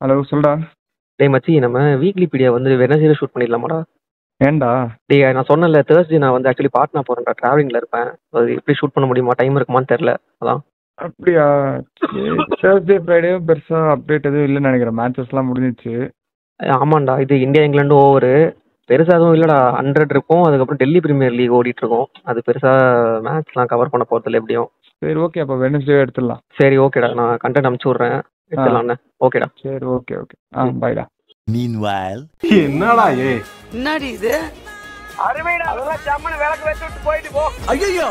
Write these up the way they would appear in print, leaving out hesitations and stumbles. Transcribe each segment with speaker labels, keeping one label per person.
Speaker 1: Hello சொல்டா.
Speaker 2: டேய் மச்சி, நம்ம வீக்லி பீடியா வந்து வெனஸ்டே ஷூட் பண்ணிடலாமாடா?
Speaker 1: ஏன்டா?
Speaker 2: டேய் நான் சொன்னேன்ல, தேர்ஸ்டே நான் வந்து ஆக்சுவலி பாட்னா போறேன்டா, டிராவலிங்ல இருப்பேன். அது எப்படி ஷூட் பண்ண முடியுமா, டைம் இருக்குமான்னு தெரியல. அதான்.
Speaker 1: அப்படியா? தேர்ஸ்டே ஃப்ரைடேவும் பெருசா அப்டேட் எதுவும் இல்லைன்னு நினைக்கிறேன். மேட்சஸ்லாம் முடிஞ்சிச்சு.
Speaker 2: ஆமாண்டா, இது இந்தியா இங்கிலாந்து ஓவரு பெருசா எதுவும் இல்லடா. 100 இருக்கும், அதுக்கப்புறம் டெல்லி பிரீமியர் லீக் ஓடிட்டு இருக்கும். அது பெருசா மேட்ச்லாம் கவர் பண்ண போறதில்ல எப்படியும்.
Speaker 1: சரி ஓகே, அப்போ வெனஸ்டே எடுத்துடலாம்.
Speaker 2: சரி ஓகேடா, நான் கண்டென்ட் அனுப்பிச்சு விட்றேன், எடுத்துடலான்னு. ஓகேடா.
Speaker 1: சரி ஓகே ஓகே. பாய்டா.
Speaker 3: Meanwhile,
Speaker 4: என்னடா
Speaker 5: என்னடி இது?
Speaker 6: அருமைடா, அதெல்லாம் ஜம்மனு விளக்கு வச்சு விட்டு போயிட்டு போ.
Speaker 5: ஐயோ,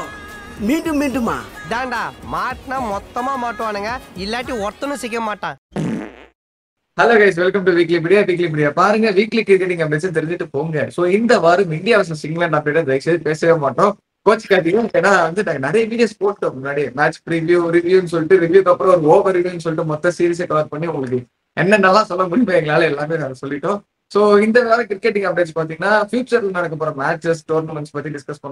Speaker 5: மீண்டும் மீண்டுமா?
Speaker 7: தாண்டா மாட்டினா மொத்தமா மாட்டுவானுங்க, இல்லாட்டி ஒருத்தனும் சிக்க மாட்டான்.
Speaker 4: Hello guys, welcome to weekly media. பாருங்க, வீக்லி கிரிக்கெட்டிங் அப்டேட்ஸ் தெரிஞ்சுட்டு போங்க. சோ இந்த வாரம் இந்தியா வர்சஸ் இங்கிலாந்து அப்டேட் தயவுசெய்து பேசவே மாட்டோம். கோச் காட்டியும் ஏன்னா வந்து நாங்க நிறைய வீடியோஸ் போட்டோம் முன்னாடி. மேட்ச் ரிவ்யூன்னு சொல்லிட்டு, ரிவ்யூக்கு அப்புறம் ஒரு ஓவர் ரிவ்யூன்னு சொல்லிட்டு மொத்த சீரிஸை கவர் பண்ணி உங்களுக்கு என்னென்னலாம் சொல்ல முடியுமோ எங்களால எல்லாமே நாங்கள் சொல்லிட்டோம். ஸோ இந்த வாரம் கிரிக்கெட்டிங் அப்டேட்ஸ் பார்த்தீங்கன்னா ஃபியூச்சர்ல நடக்க போற மேட்சஸ், டோர்னமெண்ட்ஸ் பத்தி டிஸ்கஸ்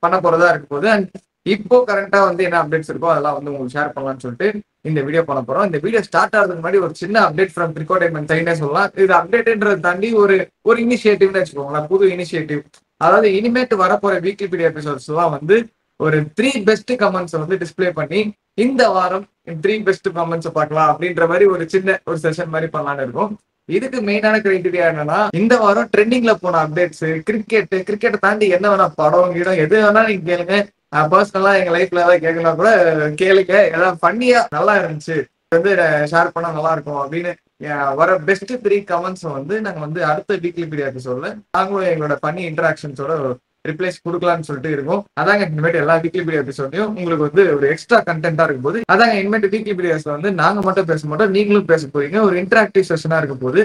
Speaker 4: பண்ண போறதா இருக்க போது. அண்ட் இப்போ கரண்டா வந்து என்ன அப்டேட்ஸ் இருக்கோ அதெல்லாம் வந்து உங்களுக்கு ஷேர் பண்ணலாம்னு சொல்லிட்டு இந்த வீடியோ பண்ண போறோம். இந்த வீடியோ ஸ்டார்ட் ஆகிறதுக்கு முன்னாடி ஒரு சின்ன அப்டேட் ஃப்ரம் கிரிக்கெட் சைனே சொல்லலாம். இது அப்டேட்ன்றதை தாண்டி ஒரு இனிஷியேட்டிவ்னு வச்சுக்கோங்களேன், புது இனிஷியேட்டிவ். அதாவது இனிமேட்டு வரப்போற வீக்லி பீடியா எபிசோட்ஸ் எல்லாம் வந்து ஒரு 3 பெஸ்ட் கமெண்ட்ஸ் வந்து டிஸ்பிளே பண்ணி இந்த வாரம் 3 பெஸ்ட் கமெண்ட்ஸ் பார்க்கலாம் அப்படின்ற மாதிரி ஒரு சின்ன ஒரு செஷன் மாதிரி பண்ணலான்னு இருக்கும். இதுக்கு மெயினான கிரைட்டீரியா என்னன்னா, இந்த வாரம் ட்ரெண்டிங்ல போன அப்டேட்ஸ், கிரிக்கெட்டை தாண்டி என்ன வேணா, படம் கீடம் எது வேணா நீங்க கேளுங்க. பர்சனலா எங்க லைஃப்ல ஏதாவது கேட்கலாம் கூட கேளுங்க. ஏதாவது ஃபன்னியா நல்லா இருந்துச்சு வந்து ஷேர் பண்ணா நல்லா இருக்கும் அப்படின்னு வர பெஸ்ட் 3 கமெண்ட்ஸ் வந்து நாங்க வந்து அடுத்த வீக்லி பீடியா எபிசோட்ல நாங்களும் எங்களோட ஃபன்னி இன்டராக்ஷன்ஸோட ரிப்ளைஸ் கொடுக்கலாம்னு சொல்லிட்டு இருக்கும். அதாங்க இனிமேட்டு எல்லா வீக்லி பீடியா எபிசோட்லயும் உங்களுக்கு வந்து ஒரு எக்ஸ்ட்ரா கண்டென்ட்டா இருக்கும் போது, அதாங்க இனிமேட்டு வீக்லி பீடியாஸ்ல வந்து நாங்க மட்டும் பேச மாட்டோம், நீங்களும் பேச போறீங்க. ஒரு இன்டராக்டிவ் செஷனா இருக்கும் போது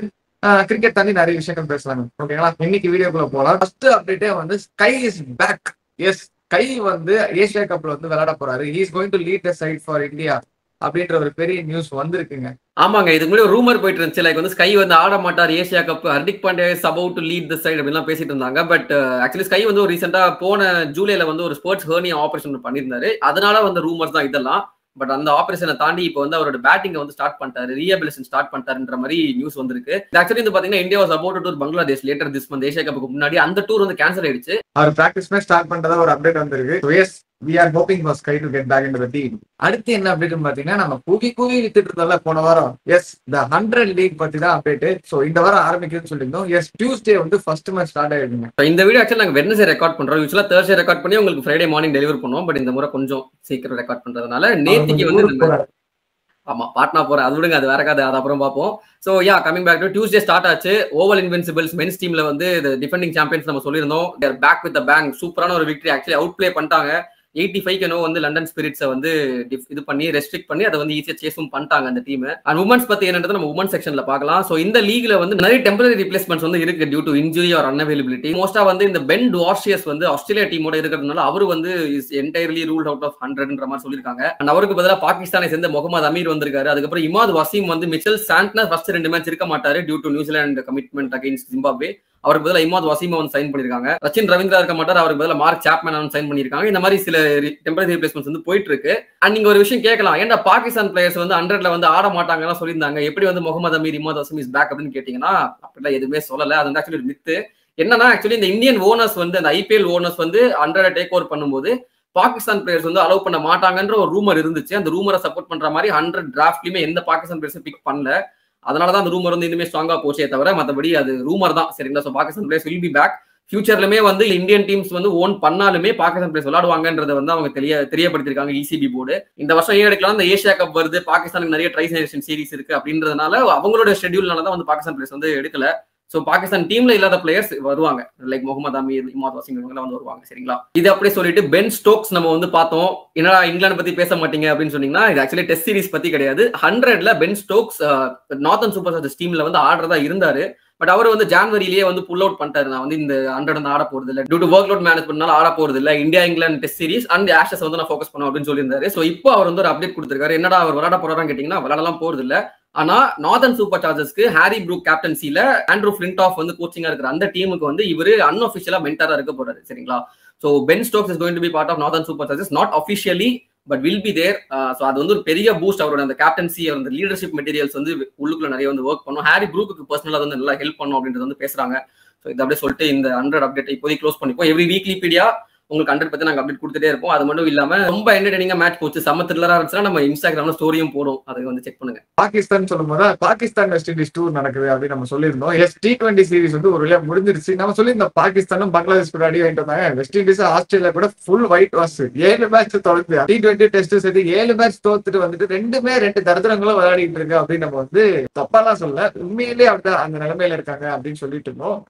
Speaker 4: கிரிக்கெட் தாண்டி நிறைய விஷயங்கள் பேசலாங்க. ஓகேங்களா? இன்னைக்கு வீடியோக்குள்ள போலாம். ஃபர்ஸ்ட் அப்டேட்டே வந்து Sky is back. Yes, Sky வந்து ஏசியா கப்ல வந்து விளையாட போறாரு. He is going to lead the side for India அப்படின்ற ஒரு பெரிய நியூஸ் வந்திருக்குங்க.
Speaker 8: ஆமாங்க, இதுக்கு முன்னாடி ஒரு ரூமர் போயிட்டு இருந்துச்சு, லைக் வந்து ஸ்கை வந்து ஆட மாட்டார் Asia cup, Hardik Pandya is about to lead the side அப்படிலாம் பேசிட்டு இருந்தாங்க. பட் ஆக்சுவலி ஸ்கை வந்து ஒரு ரீசெண்டா போன ஜூலைல வந்து ஒரு ஸ்போர்ட்ஸ் ஹெர்னியா ஆபரேஷன் பண்ணியிருந்தாரு. அதனால வந்து ரூமர்ஸ் தான் இதெல்லாம். பட் அந்த ஆபரேஷனை தாண்டி இப்போ வந்து அவரோட பேட்டிங்கை வந்து ஸ்டார்ட் பண்ணிட்டாரு, ரீஹபிலிட்டேஷன் ஸ்டார்ட் பண்ணிட்டாருன்ற மாதிரி நியூஸ் வந்திருக்கு. ஆக்சுவலி வந்து பாத்தீங்கன்னா India was about to Bangladesh later this month. Asia கப்புக்கு முன்னாடி அந்த டூர் வந்து கேன்சல் ஆயிடுச்சு.
Speaker 4: அவர் பிராக்டிஸ் ஸ்டார்ட் பண்றதா ஒரு அப்டேட் வந்திருக்கு. Yes, we are hoping for Sky to get back into the team. அடுத்து என்ன அப்டேட்னு பாத்தீங்கன்னா, நம்ம கூவி வித்துட்டு இருந்தோம்ல போன வாரம். எஸ், the 100 லீக் பத்தி தான் அப்டேட். சோ இந்த வாரம் ஆரம்பிக்குதுன்னு சொல்லியிருந்தோம். எஸ், டியூஸ்டே வந்து ஃபர்ஸ்ட் மேட்ச் ஸ்டார்ட் ஆயிடுங்க.
Speaker 8: இந்த வீடியோ ஆக்சுவலி நாங்க வெட்னஸ்டே ரெக்கார்ட் பண்றோம். யூசுவலா தேர்ஸ்டே ரெக்கார்ட் பண்ணி உங்களுக்கு ஃப்ரைடே மார்னிங் டெலிவர் பண்ணுவோம். பட் இந்த முறை கொஞ்சம் சீக்கிரம் ரெக்கார்ட் பண்றதுனால நேத்திக்கு வந்து ஆமா பாட்னா போறேன், அது விடுங்க, அது வேற கதை, அது அப்புறம் பார்ப்போம். So ya, coming back to Tuesday start ஆச்சு. ஓவல் இன்வென்சிபிள்ஸ் மென்ஸ் டீம்ல வந்து டிஃபெண்டிங் சாம்பியன்ஸ் நம்ம சொல்லியிருந்தோம். There back with the bang. சூப்பரான ஒரு விக்டரி. ஆக்சுவலி அவுட் பிளே பண்ணிட்டாங்க. 85 வந்து லண்டன் ஸ்பிரிட்ஸை வந்து இது பண்ணி ரெஸ்ட்ரிக்ட் பண்ணி அதை வந்து ஈஸியா சேஸும் பண்ணிட்டாங்க அந்த டீம். அண்ட் உமன்ஸ் பத்தி என்னன்றது நம்ம உமன் செக்ஷன்ல பார்க்கலாம். சோ இந்த லீக்ல வந்து நிறைய டெம்பரரி ரிப்ளேஸ்மெண்ட்ஸ் வந்து இருக்கு due to injury or unavailability. மோஸ்டா வந்து இந்த பென் டுவார்ஷியஸ் வந்து ஆஸ்திரேலியா டீமோட இருக்கிறதுனால அவரு வந்து is entirely ruled out of 100ன்ற மாதிரி சொல்லியிருக்காங்க. அண்ட் அவருக்கு பதிலாக பாகிஸ்தானை சேர்ந்த முகமது அமீர் வந்திருக்காரு. அதுக்கப்புறம் இமாத் வசீம் வந்து மிச்சல் சாண்ட்னர் ஃபர்ஸ்ட் 2 மேட்ச் இருக்க மாட்டாரு due to New Zealand commitment against Zimbabwe. அவருக்கு பதிலாக இமாத் வசீம் வந்து சைன் பண்ணிருக்காங்க. ரச்சின் ரவீந்திரா இருக்க மாட்டார், அவருக்கு பதிலாக மார்க் சாப்மேன் வந்து சைன் பண்ணிருக்காங்க. இந்த மாதிரி சில டெம்பரரி ரிப்ளேஸ்மெண்ட்ஸ் வந்து போயிட்டு இருக்கு. அண்ட் நீங்க ஒரு விஷயம் கேட்கலாம், ஏன்னா பாகிஸ்தான் பிளேயர்ஸ் வந்து 100ல வந்து ஆட மாட்டாங்கன்னு சொல்லியிருந்தாங்க, எப்படி வந்து முகமது அமீர் இமாத் வசீம் இஸ் பேக் அப்படின்னு கேட்டீங்கன்னா, அப்படிலாம் எதுவுமே சொல்லல. அது வந்து ஆக்சுவலி ஒரு மித்து. என்னன்னா, ஆக்சுவலி இந்த இந்தியன் ஓனர்ஸ் வந்து அந்த ஐபிஎல் ஓனர்ஸ் வந்து 100 டேக் ஓவர் பண்ணும்போது பாகிஸ்தான் பிளேயர்ஸ் வந்து அலோவ் பண்ண மாட்டாங்கன்ற ஒரு ரூமர் இருந்துச்சு. அந்த ரூமரை சப்போர்ட் பண்ற மாதிரி 100 டிராஃப்ட்லயுமே எந்த பாகிஸ்தான் பிளேயர்ஸும் பிக் பண்ணல. அதனாலதான் அந்த ரூமர் வந்து இன்னுமே ஸ்ட்ராங்கா போச்சே தவிர மற்றபடி அது ரூமர் தான். சரிங்களா? So Pakistan players will be back. ஃபியூச்சர்லுமே வந்து இந்தியன் டீம்ஸ் வந்து ஓன் பண்ணாலுமே பாகிஸ்தான் பிளேயர்ஸ் விளையாடுவாங்கன்றதை வந்து அவங்க தெரியப்படுத்திருக்காங்க இசிபி போர்டு. இந்த வருஷம் எடுக்கலாம், இந்த ஏசியா கப் வருது, பாகிஸ்தானுக்கு நிறைய ட்ரைஸ் சீரிஸ் இருக்கு அப்படின்றதுனால அவங்களோட ஷெட்யூல்னால தான் வந்து பாகிஸ்தான் பிளேயர்ஸ் வந்து எடுக்கல. ஸோ பாகிஸ்தான் டீம்ல இல்லாத பிளேயர்ஸ் வருவாங்க, லைக் முகமது அமீர், இமாத் வசீம் இவங்க வந்து வருவாங்க. சரிங்களா? இது அப்படியே சொல்லிட்டு பென் ஸ்டோக்ஸ் நம்ம வந்து பார்த்தோம். என்னடா இங்கிலாந்து பத்தி பேச மாட்டீங்க அப்படின்னு சொன்னீங்கன்னா, இது ஆக்சுவலி டெஸ்ட் சீரிஸ் பத்தி கிடையாது. 100ல Ben Stokes Northern Super Stars டீம்ல வந்து ஆடுறதா இருந்தாரு. பட் அவர் வந்து ஜான்வரிலேயே வந்து புல் அவுட் பண்ணிட்டாரு. நான் வந்து இந்த 100 வந்து ஆட போறது இல்லை, டியூ டு ஒர்க் லோட் மேனேஜ்மெண்ட்னால ஆட போறது இல்லை, India England test series and Ashes வந்து நான் ஃபோக்கஸ் பண்ணுவோம் அப்படின்னு சொல்லியிருந்தாரு. ஸோ இப்போ அவர் வந்து ஒரு அப்டேட் கொடுத்திருக்காரு. என்னடா அவர் விளையாட போறாரான்னு கேட்டீங்கன்னா, விளையாடலாம் போறது இல்லை. ஆனா நார்தன் சூப்பர் சார்ஜர்ஸ்க்கு ஹாரி ப்ரூக் கேப்டன்சில ஆண்ட்ரூ ஃபிளின்டாஃப் வந்து கோச்சிங்கா இருக்கிற அந்த டீமுக்கு வந்து இவரு அன்அஃபிஷியலா மென்டரா இருக்க போறாரு. சரிங்களா? So Ben Stokes is going to be part of Northern Super Chargers, not officially, but will be there. So அது வந்து ஒரு பெரிய பூஸ்ட். அவரோட அந்த கேப்டன்சி, அந்த லீடர்ஷிப் மெட்டீரியல்ஸ் வந்து உள்ளுக்குள்ள நிறைய வந்து ஒர்க் பண்ணும். ஹாரி ப்ரூக்கு பர்சனலாக வந்து நல்லா ஹெல்ப் பண்ணும் அப்படின்றது வந்து பேசுறாங்க. ஸோ இதை அப்படியே சொல்லிட்டு இந்த 100 அப்டேட் இப்போதைக்கு க்ளோஸ் பண்ணிப்போம். எவ்ரி வீக்லி பீடியா உங்களுக்கு 100 பத்தி நாங்கள் அப்டேட் கொடுத்துட்டே இருப்போம். அது மட்டும் இல்லாம ரொம்ப என்டர்டெய்னிங்கா மேட்ச் போச்சு, செம்ம த்ரில்லரா இருந்துச்சுன்னா நம்ம இன்ஸ்டாகிராம்ல ஸ்டோரியும் போடும், அதை வந்து செக் பண்ணுங்க.
Speaker 4: பாகிஸ்தான் சொல்லும் போது பாகிஸ்தான் வெஸ்ட் இண்டீஸ் டூர் நடக்குது அப்படின்னு நம்ம சொல்லியிருந்தோம். எஸ் T20 சீரிஸ் வந்து ஒரு வழியா முடிஞ்சிருச்சு. நம்ம சொல்லியிருந்தோம் பாகிஸ்தானும் பங்களாதேஷ் கூட அடி வாங்கிட்டு வந்தாங்க. வெஸ்ட் இண்டீஸ் ஆஸ்திரேலியா கூட ஃபுல் ஒயிட் வாஷ். 7 மேட்ச் தொடர்ந்து T20 டெஸ்ட் சேர்த்து 7 மேட்ச் தோத்துட்டு வந்துட்டு 2 தரித்திரங்களும் விளையாடிட்டு இருக்கு அப்படின்னு நம்ம வந்து தப்பாலாம் சொல்ல, உண்மையிலேயே அப்படிதான் அந்த நிலைமையில இருக்காங்க அப்படின்னு சொல்லிட்டு இருந்தோம்.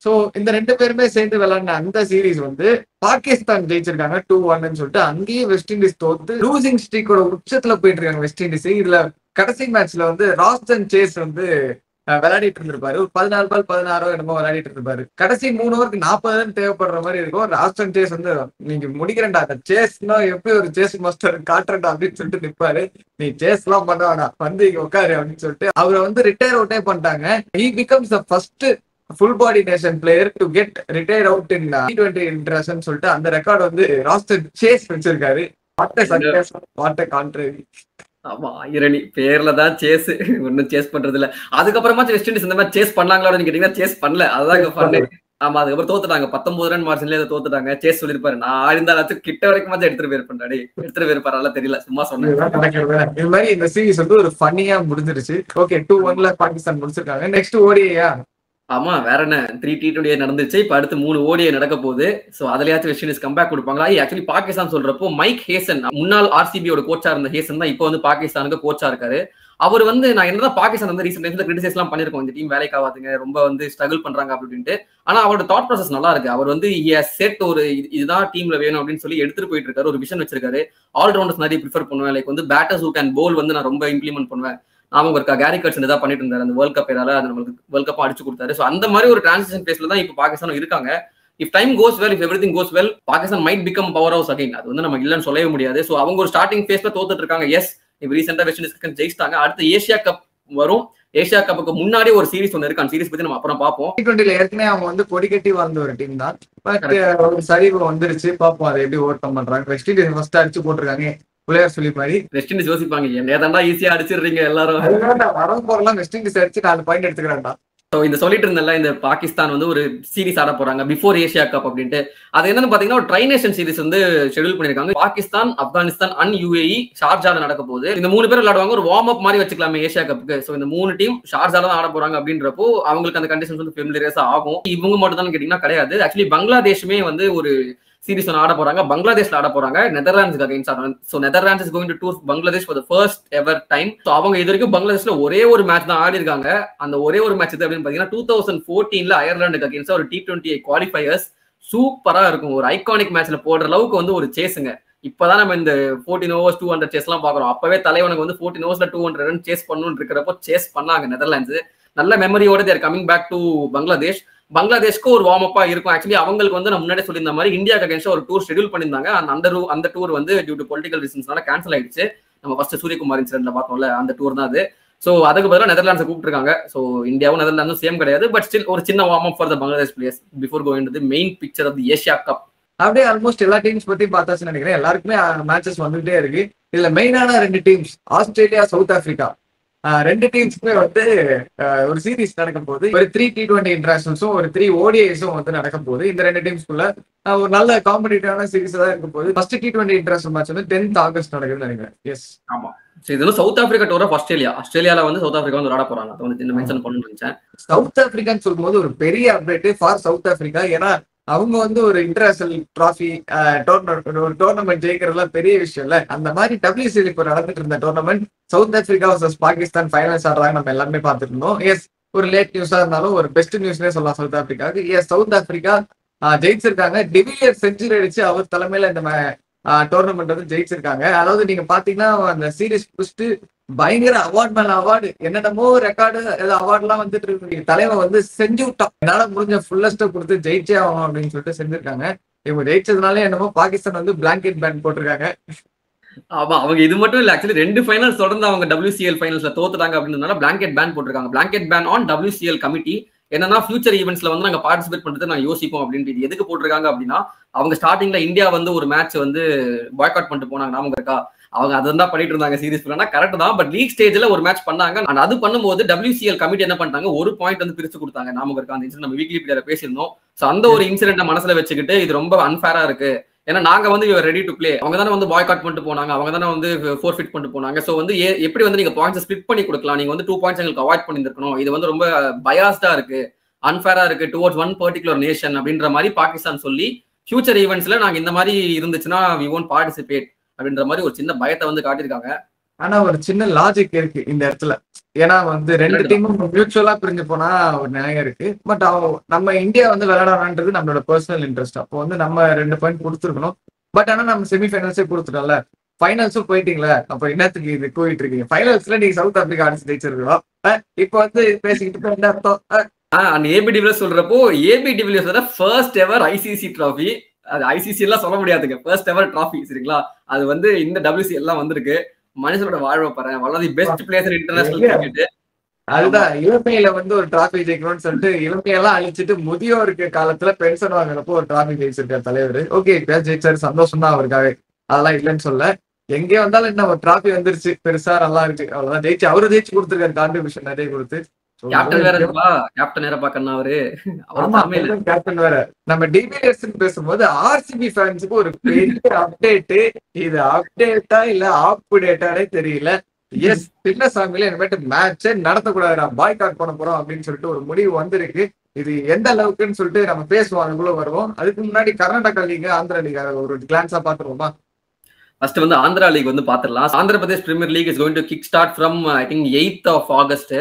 Speaker 4: சோ இந்த 2 பேருமே சேர்ந்து விளையாடின அந்த சீரீஸ் வந்து பாகிஸ்தான் ஜெயிச்சிருக்காங்க 2-1 சொல்லிட்டு. அங்கேயே வெஸ்ட் இண்டீஸ் தோத்து லூசிங் ஸ்ட்ரீக்கோட உச்சத்துல போயிட்டு இருக்காங்க வெஸ்ட் இண்டீஸ். இதுல கடைசி மேட்ச்ல வந்து ராஸ்டன் சேஸ் வந்து விளையாடிட்டு இருந்திருப்பாரு. ஒரு 14 பால் 16 என்னமோ விளையாடிட்டு இருப்பாரு. கடைசி 3 ஓவருக்கு 40 ரன் தேவைப்படுற மாதிரி இருக்கும். ராஸ்டன் சேஸ் வந்து நீங்க முடிக்கிறேன்டா, அந்த சேஸ்னா எப்படி ஒரு சேஸ் மாஸ்டர் காட்டுறா அப்படின்னு சொல்லிட்டு நிப்பாரு. நீ சேஸ் எல்லாம் பண்ண வேணாம், வந்து இங்க உட்காரு அப்படின்னு சொல்லிட்டு அவரை வந்து ரிட்டையர் அவுட்டே பண்ணிட்டாங்க. He becomes the first full body nation player to get retired out in T20 international சொல்லிட்டு அந்த ரெக்கார்டு வந்து ராஸ்டன் சேஸ் வச்சிருக்காரு. What a contrary.
Speaker 8: ஆமா, ஐரணி பேர்ல தான் சேஸ், ஒன்னும் சேஸ் பண்றது இல்ல. அதுக்கப்புறமா வெஸ்ட் இண்டீஸ் இந்த மாதிரி சேஸ் பண்ணாங்களான்னு கேட்டீங்கன்னா சேஸ் பண்ணல. அதான் பண்ணு. ஆமா, அதுக்கப்புறம் தோத்துட்டாங்க. 19 ரன் மார்ஜின்ல தோத்துட்டாங்க. சேஸ் சொல்லிருப்பாரு, நான் இருந்தாலும் கிட்ட வரைக்கும் எடுத்துட்டு போயிருப்பாரு. எடுத்துட்டு போயிருப்பாரு தெரியல, சும்மா சொன்னேன்.
Speaker 4: இது மாதிரி இந்த சீரிஸ் வந்து ஒரு ஃபன்னியா முடிஞ்சிருச்சு. ஓகே, 2-1 பாகிஸ்தான் முடிச்சிருக்காங்க. நெக்ஸ்ட் ஓடியா?
Speaker 8: ஆமா, வேற என்ன, 3 T20 நடந்துச்சு. இப்ப அடுத்து 3 ODI நடக்க போகுது. சோ அதுலயாச்சும் வெஸ்ட் இண்டீஸ் கம்பேக் கொடுப்பாங்களா? ஆக்சுவலி பாகிஸ்தான் சொல்றப்போ மைக் ஹேசன், முன்னாள் RCBயோட கோச்சா இருந்த ஹேசன் தான் இப்போ வந்து பாகிஸ்தானுக்கு கோச்சா இருக்காரு. அவர் வந்து நான் என்னதான் பாகிஸ்தான் வந்து ரீசெண்ட் டைம்ஸ்ல கிரிட்டிசைஸ் எல்லாம் பண்ணிருக்கோம், இந்த டீம் வேலைக்கு ஆகாதுங்க, ரொம்ப வந்து ஸ்ட்ரகிள் பண்றாங்க அப்படின்ட்டு. ஆனா அவரோட தாட் ப்ராசஸ் நல்லா இருக்கு. அவர் வந்து செட் ஒரு இதுதான் டீம்ல வேணும் அப்படின்னு சொல்லி எடுத்துட்டு போயிட்டு இருக்காரு. ஒரு விஷன் வச்சிருக்காரு. ஆல்ரவுண்டர்ஸ் நிறைய ப்ரிஃபர் பண்ணுவேன். லைக் வந்து பேட்டர்ஸ் ஹூ கேன் போல் வந்து நான் ரொம்ப இம்ப்ளிமெண்ட் பண்ணுவேன். அவங்க இருக்கா கேரி கட்சன் தான் பண்ணிட்டு இருந்தாரு அந்த வேர்ல்ட் கப் ஏரால, அது நம்மளுக்கு வேர்ல்ட் கப் அடிச்சு கொடுத்தாரு. ஸோ அந்த மாதிரி ஒரு டிரான்சிஷன் பேஸ்ல தான் இப்போ பாகிஸ்தானும் இருக்காங்க. If time goes well, if everything cos well, Pakistan might become power house again. அது வந்து நம்ம இல்லைன்னு சொல்லவே முடியாது. ஸோ அவங்க ஒரு ஸ்டார்டிங் பேஸ்ல தோத்துட்டு இருக்காங்க. எஸ், இப்போ ரீசெண்டா வெஸ்ட் இண்டீஸ் ஜெயிச்சிட்டாங்க. அடுத்து ஏசியா கப் வரும். ஏசியா கப்புக்கு முன்னாடி ஒரு சீரிஸ் ஒன்று இருக்கு. அந்த சீரிஸ் பத்தி நம்ம அப்புறம் பார்ப்போம்.
Speaker 4: T20 ஏற்கனவே அவங்க வந்து கொடி கட்டி வாழ்ந்த ஒரு டீம் தான். பட் ஒரு சரிவு வந்துருச்சு. பார்ப்போம் அதை எப்படி ஓவர் கம் பண்றாங்க. வெஸ்ட் இண்டீஸ் ஃபர்ஸ்ட் அடிச்சு போட்டிருக்காங்க. பிளேயர் சொல்லி மாதிரி
Speaker 8: வெஸ்ட் இண்டீஸ் யோசிப்பாங்க, என்னடா ஈஸியா அடிச்சிடுறீங்க எல்லாரும்,
Speaker 4: வரும் போறலாம் வெஸ்ட் இண்டீஸ் அடிச்சு 4 பாயிண்ட் எடுத்துக்கிறான்டா.
Speaker 8: ஸோ இந்த சொல்லிட்டு இருந்தல, இந்த பாகிஸ்தான் வந்து ஒரு சீரிஸ் ஆட போறாங்க பிஃபோர் ஏசியா கப் அப்படின்ட்டு. அது என்னன்னு பாத்தீங்கன்னா ஒரு ட்ரை நேஷன் சீரிஸ் வந்து ஷெட்யூல் பண்ணிருக்காங்க. பாகிஸ்தான், ஆப்கானிஸ்தான் அண்ட் UAE ஷார்ஜால நடக்க போகுது. இந்த 3 பேர் விளையாடுவாங்க. ஒரு வார்ம் அப் மாதிரி வச்சுக்கலாமே ஏசியா கப்புக்கு. ஸோ இந்த 3 டீம் ஷார்ஜால தான் ஆட போறாங்க அப்படின்றப்போ அவங்களுக்கு அந்த கண்டிஷன்ஸ் வந்து ஃபெமிலியரஸா ஆகும். இவங்க மட்டும் தான் கேட்டீங்கன்னா கிடையாது. ஆக்சுவலி பங்களாதேஷுமே வந்து ஒரு சீரிஸ் ஒன்று ஆட போறாங்க. பங்களாதேஷ்ல ஆட போறாங்க நெதர்லாண்ட்ஸ்க்கு அகைன்ஸ்ட் ஆடுறாங்க. So Netherlands is going to tour Bangladesh for the first ever time. So அவங்க இது வரைக்கும் பங்களாதேஷ்ல ஒரே ஒரு மேட்ச் தான் ஆடி இருக்காங்க. அந்த ஒரே ஒரு மேட்ச் இது அப்படின்னு பாத்தீங்கன்னா 2014 அயர்லாண்டுக்கு அகைன்ஸ்ட் ஒரு T20 குவாலிஃபயர்ஸ். சூப்பரா இருக்கும். ஒரு ஐகானிக் மேட்ச்ல போடுற அளவுக்கு வந்து ஒரு சேஸுங்க. இப்பதான் நம்ம இந்த 14 overs 200 சேஸ் எல்லாம் பாக்குறோம். அப்பவே தலைவனுக்கு வந்து 14 overs 200 ரன் சேஸ் பண்ணணும்னு இருக்கிறப்போ சேஸ் பண்ணாங்க நெதர்லாண்ட்ஸ். நல்ல மெமரியோட தேர் கமிங் பேக் டு பங்களாதேஷ். பங்களாதேஷ்க்கு ஒரு வார்ம் அப்பா இருக்கும். ஆக்சுவலி அவங்களுக்கு வந்து நம்ம முன்னாடி சொல்லியிருந்த மாதிரி இந்தியாவுக்கு அகைன்ஸ்ட் ஒரு டூர் ஷெட்யூல் பண்ணியிருந்தாங்க. அந்த டூர் வந்து டியூ டு பொலிட்டிகல் ரீசன்ஸ்னால கேன்சல் ஆயிடுச்சு. நம்ம ஃபர்ஸ்ட் சூரியகுமார் இன்சிடென்ட்ல பார்த்தோம்ல, அந்த டூர் தான் அது. ஸோ அதுக்கு பதிலாக நெதர்லாண்ட்ஸை கூப்பிட்டுருக்காங்க. ஸோ இந்தியாவும் நெதர்லாண்டும் சேம் கிடையாது. பட் ஸ்டில் ஒரு சின்ன warm up for the Bangladesh players before going to the main picture of the Asia cup.
Speaker 4: அப்படியே ஆல்மோஸ்ட் எல்லா டீம்ஸ் பத்தி பார்த்தாச்சுன்னு நினைக்கிறேன். எல்லாருக்குமே மேட்சஸ் வந்துகிட்டே இருக்கு. இதுல மெயினான 2 டீம்ஸ் ஆஸ்திரேலியா, சவுத் ஆப்பிரிக்கா, 2 டீம்ஸ்க்குமே வந்து ஒரு சீரீஸ் நடக்கும் போது ஒரு 3 T20 இன்டர்நேஷனல்ஸும் ஒரு 3 ODIஸும் வந்து நடக்கும் போது இந்த 2 டீம்ஸ்க்குள்ள ஒரு நல்ல காம்படிட்டிவான சீரீஸ் தான் இருக்கும் போது ஃபர்ஸ்ட் T20 இன்டர்நேஷனல் மேட்ச் வந்து 10th ஆகஸ்ட் நடக்குதுன்னு நினைக்கிறேன். எஸ்,
Speaker 8: ஆமா. சரி, இது சவுத் ஆப்பிரிக்கா டூர் ஆஃப் ஆஸ்திரேலியால வந்து சவுத் ஆப்பிரிக்கா வந்து விளையாட போறாங்க. அதை வந்து மென்ஷன் பண்ணணும்னு நினைச்சேன்.
Speaker 4: சவுத் ஆப்பிரிக்கான்னு சொல்லும்போது ஒரு பெரிய அப்டேட் ஃபார் சவுத் ஆப்பிரிக்கா. ஏன்னா அவங்க வந்து ஒரு இன்டர்நேஷனல் டிராஃபி ஒரு டோர்னமெண்ட் ஜெயிக்கிறதுலாம் பெரிய விஷயம் இல்ல. அந்த மாதிரி WCL இப்போ நடந்துட்டு இருந்த tournament south Africa versus Pakistan finals ஆடுறாங்க. நம்ம எல்லாமே பார்த்துட்டு இருந்தோம். எஸ், ஒரு லேட் நியூஸா இருந்தாலும் ஒரு பெஸ்ட் நியூஸ்னே சொல்லலாம் சவுத் ஆப்பிரிக்காவுக்கு. எஸ், சவுத் ஆப்பிரிக்கா ஜெயிச்சிருக்காங்க. டிவிலியர் செஞ்சுரி அடிச்சு அவர் தலைமையில இந்த டோர்னமெண்ட் வந்து ஜெயிச்சிருக்காங்க. அதாவது நீங்க பாத்தீங்கன்னா அந்த சீரீஸ் முடிச்சுட்டு பயங்கர அவார்ட் மேல அவார்டு, என்னென்னமோ ரெக்கார்டு அவார்ட் எல்லாம் வந்துட்டு இருக்கு. தலைவன் வந்து செஞ்சு விட்டான். என்னால முடிஞ்ச ஃபுல்லஸ்ட கொடுத்து ஜெயிச்சே ஆகணும் அப்படின்னு சொல்லிட்டு செஞ்சிருக்காங்க. இவங்க ஜெயிச்சதுனால என்னமோ பாகிஸ்தான் வந்து பிளாங்கெட் பேன் போட்டிருக்காங்க.
Speaker 8: ஆமா, அவங்க இது மட்டும் இல்ல, ஆக்சுவலி 2 ஃபைனல்ஸ் தொடர்ந்து அவங்க WCL ஃபைனல்ஸ்ல தோத்துட்டாங்க அப்படின்றதுனால பிளாங்கெட் பேன் போட்டிருக்காங்க. Blanket ban on WCL committee. என்னன்னா ஃபியூச்சர் ஈவெண்ட்ஸ்ல வந்து நாங்க பார்ட்டிசிபேட் பண்றது நாங்க யோசிப்போம் அப்படின்ட்டு. இது எதுக்கு போட்டிருக்காங்க அப்படின்னா, அவங்க ஸ்டார்டிங்ல இந்தியா வந்து ஒரு மேட்ச் வந்து பாய்காட் பண்ணிட்டு போனாங்க, நாம இருக்கா, அவங்க அதான் பண்ணிட்டு இருந்தாங்க சீரிஸ் ஃபுல்லா. கரெக்ட் தான், பட் லீக் ஸ்டேஜ்ல ஒரு மேட்ச் பண்ணாங்க. அண்ட் அது பண்ணும்போது WCL கமிட்டி என்ன பண்ணிட்டாங்க, ஒரு பாயிண்ட் வந்து பிரிச்சு கொடுத்தாங்க. நாம இருக்கா அந்த இன்சிடென்ட் நம்ம வீக்லி பிளேயர்ல பேசியிருந்தோம். சோ அந்த ஒரு இன்சிடென்ட் மனசுல வச்சுக்கிட்டு இது ரொம்ப அன்ஃபேரா இருக்கு, ஏன்னா நாங்க வந்து ரெடி டு பிளே, அவங்க தானே வந்து பாய்காட் பண்ணிட்டு போனாங்க, அவங்க தானே வந்து ஃபோர்ஃபிட் பண்ணிட்டு போனாங்க. சோ வந்து எப்படி வந்து நீங்க பாயிண்ட்ஸ் ஸ்பிளிட் பண்ணி கொடுக்கலாம், நீங்க வந்து 2 பாயிண்ட்ஸ் எங்களுக்கு அவாய்ட் பண்ணிருக்கணும், இது வந்து ரொம்ப பயாஸ்டா இருக்கு, அன்ஃபேரா இருக்கு டுவர்ட்ஸ் ஒன் பர்டிகுலர் நேஷன் அப்படின்ற மாதிரி பாகிஸ்தான் சொல்லி ஃபியூச்சர் ஈவெண்ட்ஸ்ல நாங்க இந்த மாதிரி இருந்துச்சுன்னா வி ஒன்ட் பார்ட்டிசிபேட் அப்படின்ற மாதிரி ஒரு சின்ன பயத்தை வந்து காட்டியிருக்காங்க.
Speaker 4: ஆனா ஒரு சின்ன லாஜிக் இருக்கு இந்த இடத்துல. ஏன்னா வந்து 2 டீமும் மியூச்சுவலா பிரிஞ்சு போனா ஒரு நியாயம் இருக்கு. பட் நம்ம இந்தியா வந்து விளையாடுறான்றது நம்மளோட பர்சனல் இன்ட்ரெஸ்ட். அப்போ வந்து நம்ம 2 பாயிண்ட் கொடுத்துருக்கணும். பட் ஆனா நம்ம செமிஃபைனல்ஸே கொடுத்துட்டோம்ல, ஃபைனல்ஸும் போயிட்டீங்களா, அப்ப என்னத்துக்கு இது போயிட்டு இருக்கீங்க? ஃபைனல்ஸ்ல நீங்க சவுத் ஆப்பிரிக்கா அடிச்சு ஜெயிச்சிருக்கோம். இப்ப வந்து பேசிக்கிட்டு என்ன அர்த்தம்?
Speaker 8: அந்த ஏபி டிவிலியர்ஸ் சொல்றப்போ, AB de Villiers first ever ICC trophy, அது ஐசிசி எல்லாம் சொல்ல முடியாதுங்க, ஃபர்ஸ்ட் எவர் டிராஃபி சரிங்களா, அது வந்து இந்த WC எல்லாம் வந்திருக்கு. மனுஷனோட வாழ்வை பாரு, வல்லதி பெஸ்ட் பிளேயர் இன்டர்நேஷனல் கிரிக்கெட்.
Speaker 4: அதுதான் இளமையில வந்து ஒரு டிராஃபி ஜெயிக்கணும்னு சொல்லிட்டு இளமையெல்லாம் அழிச்சிட்டு முதியோருக்கு காலத்துல பென்ஷன் வாங்குறப்போ ஒரு டிராஃபி ஜெயிச்சிருக்காரு தலைவர். ஓகே, இப்ப ஜெயிச்சாரு, சந்தோஷம் தான் அவருக்காக, அதெல்லாம் இல்லைன்னு சொல்ல. எங்கே வந்தாலும் என்ன ஒரு டிராஃபி வந்துருச்சு, பெருசா நல்லா இருக்கு, அவ்வளவுதான். ஜெயிச்சு அவரு ஜெயிச்சு கொடுத்துருக்காரு, கான்ட்ரிபியூஷன் நிறைய கொடுத்து.
Speaker 8: கேப்டன் வேற கேப்டன் வேற பாக்கணும் அவரு.
Speaker 4: கேப்டன் வேற. நம்ம டிவிலியர்ஸ் பேசும்போது RCB ஃபேன்ஸுக்கு ஒரு பெரிய அப்டேட். இது அப்டேட்டா இல்ல அப்டேட்டானே தெரியல. எஸ், சின்னசாமியில இனிமேட்டு மேட்சே நடத்தக்கூடாது, நான் பாய்காட் பண்ண போறோம் அப்படின்னு சொல்லிட்டு ஒரு முடிவு வந்திருக்கு. இது எந்த அளவுக்குன்னு சொல்லிட்டு நம்ம பேசுவோம், அதுக்குள்ள வருவோம். அதுக்கு முன்னாடி கர்நாடகா லீக், ஆந்திரா லீக் ஒரு கிளான்ஸா பாத்துருவோமா?
Speaker 8: ஃபர்ஸ்ட் வந்து ஆந்திரா லீக் வந்து பாத்துடலாம். Andhra Pradesh premier league is going to kick start from I think 8th of August.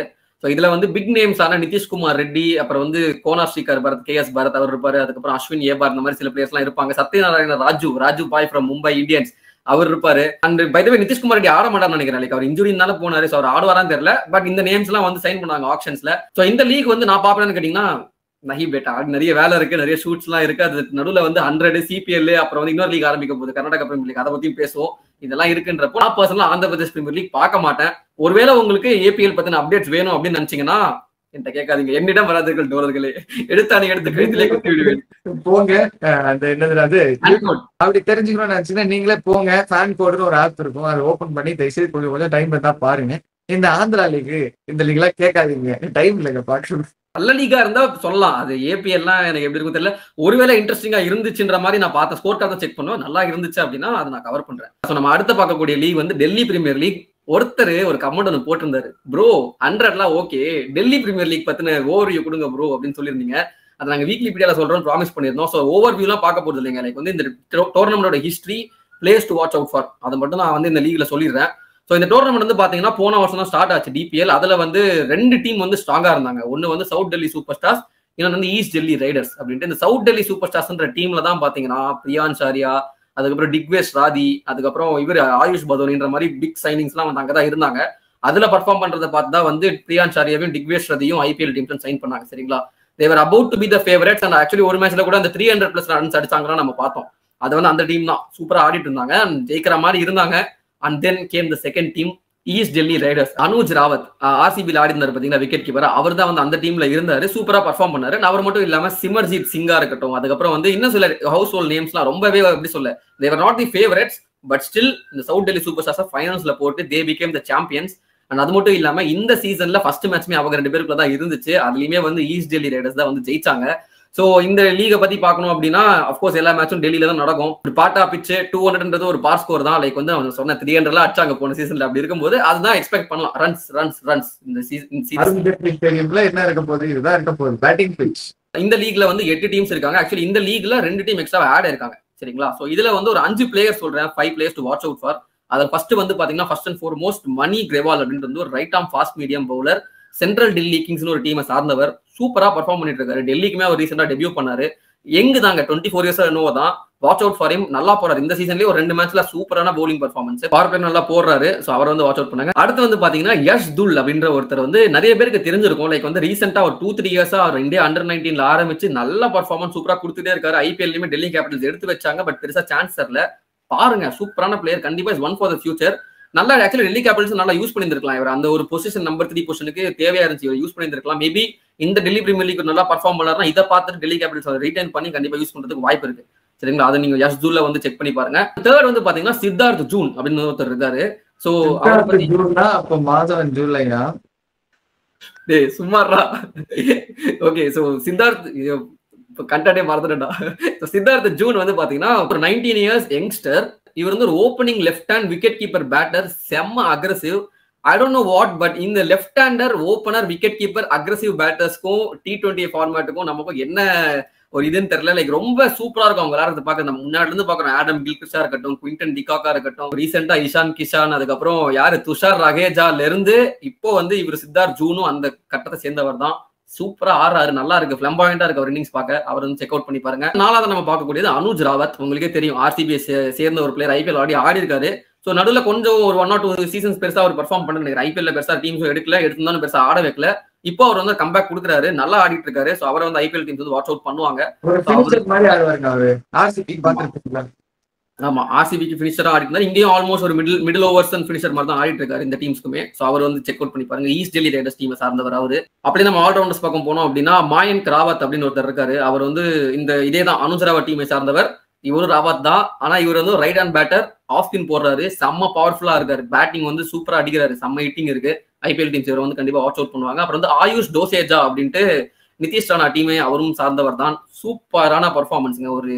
Speaker 8: So இதுல வந்து பிக் நேம்ஸ் ஆன நிதிஷ்குமார் ரெட்டி, அப்புறம் வந்து கோனா ஸ்ரீகர் பரத், KS பரத் அவர் இருப்பாரு, அதுக்கப்புறம் அஸ்வின் ஏபார், இந்த மாதிரி சில பிளேயர்ஸ் எல்லாம் இருப்பாங்க. சத்யநாராயண ராஜு பாய் ஃப்ரம் மும்பை இந்தியன்ஸ் அவர் இருப்பாரு. And by the way Nitishkumar Reddy ஆட மாட்டான்னு நினைக்கிறேன், லைக் அவர் இன்ஜுரினால போனாரு, ஸோ அவர் ஆடுவாரான்னு தெரியல. பட் இந்த நேம்ஸ் எல்லாம் வந்து சைன் பண்ணாங்க ஆப்ஷன்ஸ்ல. ஸோ இந்த லீக் வந்து நான் பாப்பேன்னு கேட்டீங்கன்னா நஹி பேட்டா, நிறைய வேலை இருக்கு, நிறைய ஷூட்ஸ் எல்லாம் இருக்கு. அது நடுவில் வந்து 100 CPL, அப்புறம் வந்து இன்னொரு லீக் ஆரம்பிக்க போகுது கர்நாடகா பிரீமியர் லீக், அதை பத்தியும் பேசுவோம். இதெல்லாம் இருக்குன்றப்போ நான் பர்சனலா ஆந்திர பிரதேஷ் பிரீமியர் லீக் பார்க்க மாட்டேன். ஒருவேளை உங்களுக்கு APL பத்தின அப்டேட்ஸ் வேணும் அப்படின்னு நினைச்சீங்கன்னா என்கிட்ட கேட்காதீங்க, என்னிடம் வராதுகள் டோலர்களே, எடுத்து கழுத்திலே குத்தி விடுவேன்.
Speaker 4: போங்க, அந்த என்னது அப்படி தெரிஞ்சுக்கணும்னு நினைச்சீங்கன்னா நீங்களே போங்க. ஃபேன் கோடுன்னு ஒரு ஆப் இருக்கும், அதை ஓபன் பண்ணி தயவுசெய்து கொஞ்சம் டைம் இருந்தா பாருங்க. இந்த ஆந்திரா லீக், இந்த லீக் எல்லாம் கேட்காதீங்க, டைம் இல்லைங்க பாக்க.
Speaker 8: நல்ல லீகா இருந்தா சொல்லலாம், அது APL-லாம் எனக்கு எப்படி இருக்கும் தெரியல. ஒருவேளை இன்ட்ரெஸ்டிங்கா இருந்துச்சுன்ற மாதிரி நான் பார்த்த ஸ்கோர் கார்டை செக் பண்ணுவேன், நல்லா இருந்துச்சு அப்படின்னா அதை நான் கவர் பண்றேன். ஸோ நம்ம அடுத்த பார்க்கக்கூடிய லீக் வந்து டெல்லி பிரீமியர் லீக். ஒருத்தர் ஒரு கமெண்ட் ஒன்று போட்டிருந்தாரு, ப்ரோ 100லாம் ஓகே, டெல்லி பிரீமியர் லீக் பத்தின ஓவர்வியூ கொடுங்க ப்ரோ அப்படின்னு சொல்லியிருந்தீங்க. அதை நாங்கள் வீக்லி பீடியால சொல்றோம், ப்ராமிஸ் பண்ணியிருந்தோம். ஸோ ஓவர்வியூலாம் பார்க்க போறது இல்லைங்க, லைக் வந்து இந்த டோர்னமெண்டோட history, places to watch out for, அதை மட்டும் நான் வந்து இந்த லீக்ல சொல்லிடுறேன். ஸோ இந்த டோர்னமெண்ட் வந்து பாத்தீங்கன்னா போன வருஷம் தான் ஸ்டார்ட் ஆச்சு DPL. அதுல வந்து 2 டீம் வந்து ஸ்ட்ராங்கா இருந்தாங்க. ஒன்னு வந்து சவுத் டெல்லி சூப்பர் ஸ்டார்ஸ், இன்னொன்று வந்து ஈஸ்ட் டெல்லி ரைடர்ஸ் அப்படின்ட்டு. இந்த சவுத் டெல்லி சூப்பர் ஸ்டார்ஸ்ன்ற டீம்ல தான் பாத்தீங்கன்னா பிரியான்சாரியா, அதுக்கப்புறம் டிக்வேஷ் ராதி, அதுக்கப்புறம் இவர் ஆயுஷ் பதோனின்ற மாதிரி பிக் சைனிங்ஸ் எல்லாம் வந்து அங்கதான் இருந்தாங்க. அதுல பர்ஃபார்ம் பண்றதை பார்த்து தான் வந்து பிரியான்சாரியாவையும் டிக்வேஷ் ராதியும் IPL டீம்ஸ் சைன் பண்ணாங்க சரிங்களா. They're about to be the favourites. And actually ஒரு மேட்ச்ல கூட அந்த 300+ ரன்ஸ் அடிச்சாங்கன்னா நம்ம பார்த்தோம். அது வந்து அந்த டீம் தான் சூப்பரா ஆடிட்டு இருந்தாங்க, ஜெயிக்கிற மாதிரி இருந்தாங்க. And then came the second team, East Delhi Riders. Anuj Rawat RCB ஆடி இருந்தாரு பாத்தீங்கன்னா, விக்கெட் கீப்பர், அவர் தான் வந்து அந்த டீம்ல இருந்தாரு, சூப்பரா பர்ஃபார்ம் பண்ணாரு. அவர் மட்டும் இல்லாம சிமர்ஜித் சிங்கா இருக்கட்டும், அதுக்கப்புறம் வந்து இன்னும் சில ஹவுஸ் ஹோல்ட் நேம்ஸ்லாம் ரொம்பவே எப்படி சொல்ல, they were not the favorites, but still இந்த சவுத் டெல்லி சூப்பர் ஸ்டார்ஸ் ஃபைனல்ஸ்ல போட்டு they became the champions. And அது மட்டும் இல்லாம இந்த சீசன்ல ஃபர்ஸ்ட் மேட்ச்மே அவங்க 2 பேருக்குள்ள தான் இருந்துச்சு, அதுலயுமே வந்து ஈஸ்ட் டெல்லி ரைடர்ஸ் தான் வந்து ஜெயிச்சாங்க. சோ இந்த லீகை பத்தி பார்க்கணும் அப்படின்னா அப்கோர்ஸ் எல்லா மேட்சும் டெல்லியில தான் நடக்கும். ஒரு பாட்டா பிச்சு 200ன்றது ஒரு பார் ஸ்கோர் தான், லைக் வந்து அவங்க சொன்ன 300 அடிச்சாங்க போன சீசன்ல. அப்படி இருக்கும்போது அதுதான் எக்ஸ்பெக்ட் பண்ணலாம், ரன்ஸ் ரன்ஸ் ரன்ஸ். இந்த
Speaker 4: சீசன்ல என்ன இருக்க போகுது, இதுதான் இருக்க போகுது, பேட்டிங் பிட்ச்.
Speaker 8: இந்த லீக்ல வந்து 8 டீம்ஸ் இருக்காங்க. ஆக்சுவலி இந்த லீக்ல 2 டீம் எக்ஸ்ட்ரா ஆட் இருக்காங்க சரிங்களா. சோ இதுல வந்து ஒரு 5 பிளேயர் சொல்றேன், 5 players to watch out for. அதுல ஃபர்ஸ்ட் வந்து பாத்தீங்கன்னா first and foremost Mani Grewal அப்படின்றது வந்து ஒரு right arm fast medium bowler, Central Delhi கிங்ஸ்னு ஒரு டீமை சார்ந்தவர், சூப்பரா பர்ஃபார்ம் பண்ணிட்டு இருக்காரு. டெல்லிக்குமே அவர் ரீசெண்டா டெபியூ பண்ணாரு, எங்க தாங்க 24 இயர்ஸ் என்னவோ தான். வாட்ச் அவுட் ஃபார் ஹிம், நல்லா போறாரு. இந்த சீசன்லயே ஒரு 2 மேட்ச்ல சூப்பரான பவுலிங் பர்ஃபார்மன்ஸ், பவர் பிளே நல்லா போடுறாரு. சோ அவர் வந்து வாட்ச் அவுட் பண்ணாங்க. அடுத்து வந்து பாத்தீங்கன்னா யஷ் துல் அப்படின்ற ஒருத்தர் வந்து நிறைய பேருக்கு தெரிஞ்சிருக்கும், லைக் வந்து ரீசெண்டா ஒரு 2-3 இயர்ஸா அவர் இந்தியா அண்டர்-19ல ஆரம்பிச்சு நல்ல பர்ஃபார்மன்ஸ் சூப்பரா கொடுத்துட்டே இருக்காரு. IPL-லயுமே டெல்லி கேபிட்டல்ஸ் எடுத்து வச்சாங்க, பட் பெருசா சான்ஸ் தரல. பாருங்க, சூப்பரான பிளேயர், கண்டிப்பா is one for the future. நல்லா ஆக்சுவலி டெல்லி கேபிட்டல்ஸ் நல்லா யூஸ் பண்ணியிருந்திருக்கலாம். இவர் அந்த ஒரு பொசிஷன் நம்பர் 3 பொசிஷனுக்கு தேவையா இருந்துச்சு, இவர் யூஸ் பண்ணியிருந்திருக்கலாம். மேபி இந்த டெல்லி பிரீமியர் லீக் நல்லா பர்ஃபார்ம் பண்ணாருன்னா இதை பார்த்துட்டு டெல்லி கேபிட்டல்ஸ் ரிட்டைன் பண்ணி கண்டிப்பா யூஸ் பண்றதுக்கு வாய்ப்பு இருக்கு. சரிங்களா, அதை நீங்க யஷ்ஜூல வந்து செக் பண்ணி பாருங்க. தேர்ட் வந்து பாத்தீங்கன்னா சித்தார்த் ஜூன் அப்படின்னு ஒருத்தர் இருக்காரு. சோ அவரை பத்தி
Speaker 4: அப்ப மாதவன் ஜூலையா
Speaker 8: டேய் சும்மாறா. ஓகே, சோ சித்தார்த் கண்டாட்டே மறந்துட்டா. சித்தார்த் ஜூன் வந்து பாத்தீங்கன்னா ஒரு 19 இயர்ஸ் யங்ஸ்டர். இவர் வந்து ஒரு opening left hand wicket keeper batter, செம்ம aggressive. I don't know what, but இந்த left hander opener wicket keeper aggressive பேட்டர்ஸ்க்கும் T20 ஃபார்மேட்டுக்கும் நமக்கும் என்ன ஒரு இதுன்னு தெரியல. லைக் ரொம்ப சூப்பரா இருக்கும் அவங்க விளையாடுறது பார்க்க. நம்ம முன்னாடி இருந்து பாக்குறோம், ஆடம் கில்கிரிஸ்டா இருக்கட்டும், குவிண்டன் டிகாக்கா இருக்கட்டும், ரீசெண்டா இஷான் கிஷான், அதுக்கப்புறம் யாரு துஷார் ரகேஜால இருந்து இப்போ வந்து இவர் சித்தார்த் ஜூனும் அந்த கட்டத்தை சேர்ந்தவர் தான். சூப்பரா ஆறாரு, நல்லா இருக்கு, பிளம்பாயிண்டா இருக்கு அவர் இன்னிங்ஸ் பார்க்க. அவர் வந்து செக் அவுட் பண்ணி பாருங்க. நாலாவது நம்ம பார்க்கக்கூடியது அனுஜ் ராவத். உங்களுக்கே தெரியும், RCB சேர்ந்த ஒரு பிளேயர், IPL ஆடி இருக்காரு. ஸோ நடுவில் கொஞ்சம் ஒரு 1 or 2 சீசன்ஸ் பெருசா அவர் பெர்ஃபார்ம் பண்ண நினைக்கிறேன். IPL பெருசா டீம்ஸும் எடுத்திருந்தாலும் பெருசா ஆட வைக்கல. இப்போ அவர் வந்து கம்பேக் கொடுக்குறாரு, நல்லா ஆடிட்டு இருக்காரு. ஸோ அவரை வந்து IPL டீம்ஸ் வந்து வாட்ச் அவுட் பண்ணுவாங்க. ஆமா, RCBக்கு ஃபினிஷரா ஆடிட்டு இருந்தாரு. இங்கேயும் ஆல்மோஸ்ட் ஒரு மிடில் ஓவர்ஸ் அண்ட் ஃபினிஷர் மாதிரி தான் ஆடிட்டு இருக்காரு இந்த டீம்ஸ்க்குமே. ஸோ அவர் வந்து செக் அவுட் பண்ணி பாருங்க. ஈஸ்ட் டெல்லி ரைடர்ஸ் டீமை சார்ந்தவர் அவரு. அப்படி நம்ம ஆல்ரவுண்டர்ஸ் பக்கம் போனோம் அப்படின்னா மாயங்க் ராவத் அப்படின்னு ஒருத்தர் இருக்காரு. அவர் வந்து இந்த இதே தான் அனுஜ் ராவத் டீமை சார்ந்தவர். இவரும் ராவத் தான், ஆனா இவர் வந்து right hand batter, off spin போடுறாரு, செம்ம பவர்ஃபுல்லா இருக்காரு, பேட்டிங் வந்து சூப்பரா அடிக்கிறாரு, செம்ம ஹிட்டிங் இருக்கு. IPL டீம்ஸ் இவரை வந்து கண்டிப்பா வாட்ச் அவுட் பண்ணுவாங்க. அப்புறம் வந்து ஆயுஷ் டோசேஜா அப்படின்ட்டு நிதிஷ் ராணா டீமே அவரும் சார்ந்தவர் தான். சூப்பரான பர்ஃபார்மன்ஸுங்க, ஒரு